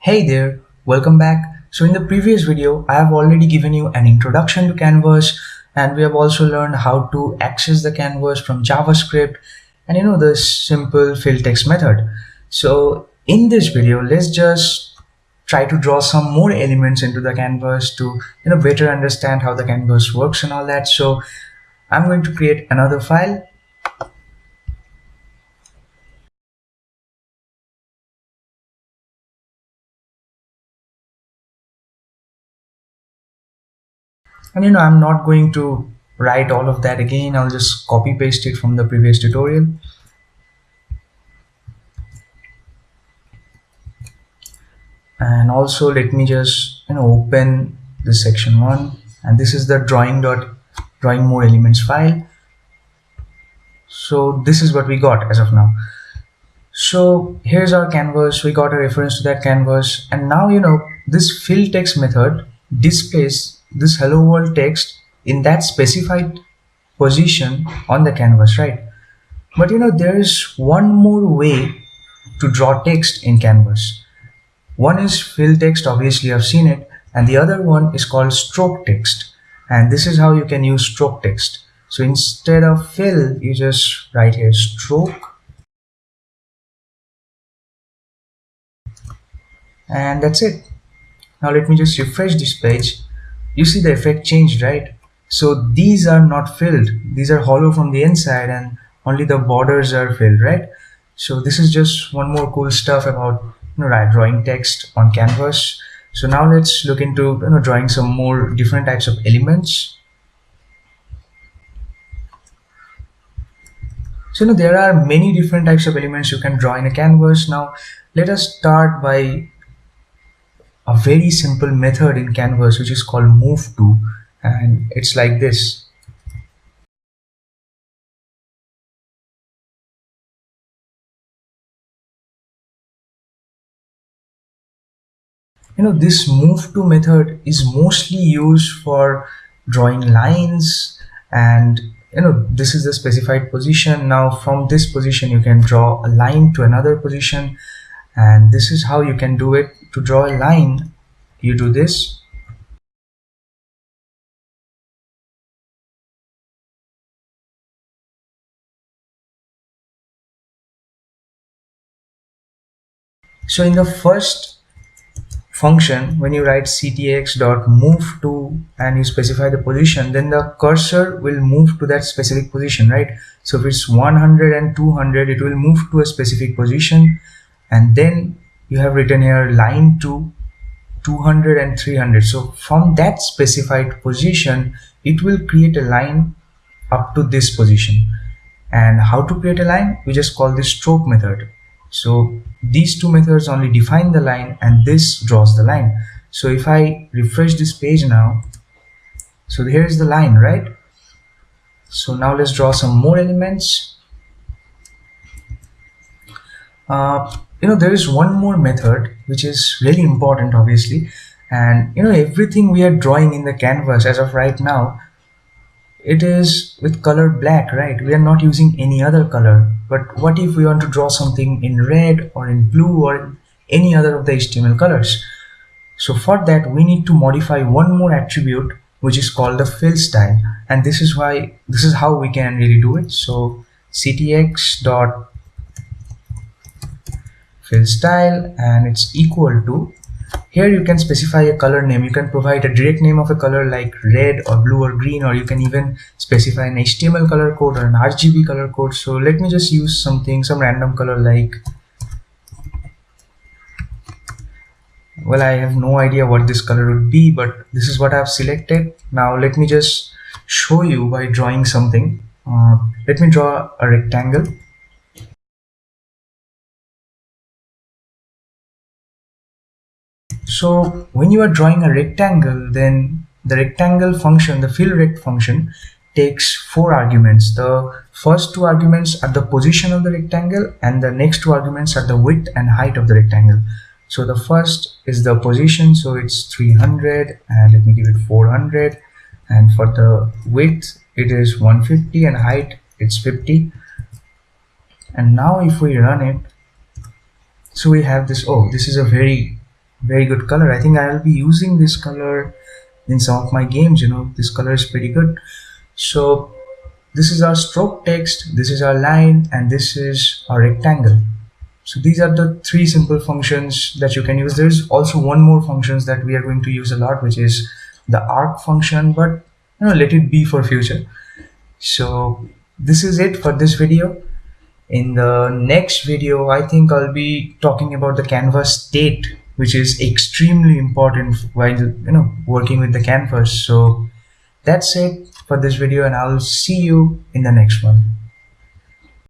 Hey there, welcome back. So in the previous video, I have already given you an introduction to Canvas, and we have also learned how to access the Canvas from JavaScript and the simple fill text method. So in this video, let's just try to draw some more elements into the Canvas to better understand how the Canvas works and all that. So I'm going to create another file. And I'm not going to write all of that again. I'll just copy paste it from the previous tutorial. And also let me just open this section 1, and this is the drawing more elements file. So this is what we got as of now. So here's our canvas. We got a reference to that canvas, and now this fill text method displays this hello world text in that specified position on the canvas, right? But there is one more way to draw text in Canvas. One is fill text, obviously I've seen it, and the other one is called stroke text. And this is how you can use stroke text. So instead of fill, you just write here stroke. And that's it. Now let me just refresh this page. You see the effect changed, right? So these are not filled. These are hollow from the inside and only the borders are filled, right? So this is just one more cool stuff about drawing text on Canvas. So now let's look into drawing some more different types of elements. So there are many different types of elements you can draw in a canvas. Now let us start by a very simple method in Canvas which is called move to, and it's like this. This move to method is mostly used for drawing lines, and this is the specified position. Now from this position you can draw a line to another position, and this is how you can do it. To draw a line, you do this. So in the first function, when you write ctx.moveTo and you specify the position, then the cursor will move to that specific position, right? So if it's 100 and 200, it will move to a specific position, and then you have written here line to 200 and 300. So from that specified position, it will create a line up to this position. And how to create a line? We just call this stroke method. So these two methods only define the line, and this draws the line. So if I refresh this page now, so here is the line, right? So now let's draw some more elements. There is one more method which is really important, obviously, and everything we are drawing in the canvas as of right now, it is with color black, right? We are not using any other color. But what if we want to draw something in red or in blue or any other of the HTML colors? So for that, we need to modify one more attribute which is called the fill style, and this is how we can really do it. So ctx dot fill style, and it's equal to, here you can specify a color name. You can provide a direct name of a color like red or blue or green, or you can even specify an HTML color code or an RGB color code. So let me just use some random color like, well, I have no idea what this color would be, but this is what I've selected. Now let me just show you by drawing something. Let me draw a rectangle. So when you are drawing a rectangle, then the rectangle function, the fillRect function, takes 4 arguments. The first 2 arguments are the position of the rectangle, and the next 2 arguments are the width and height of the rectangle. So the first is the position, so it's 300, and let me give it 400, and for the width it is 150, and height it's 50. And now if we run it, so we have this, oh, this is a very Very good color. I think I will be using this color in some of my games. This color is pretty good. So this is our stroke text, this is our line, and this is our rectangle. So these are the three simple functions that you can use. There's also one more functions that we are going to use a lot, which is the arc function, but let it be for future. So this is it for this video. In the next video, I think I'll be talking about the canvas state, which is extremely important while working with the canvas. So that's it for this video, and I'll see you in the next one.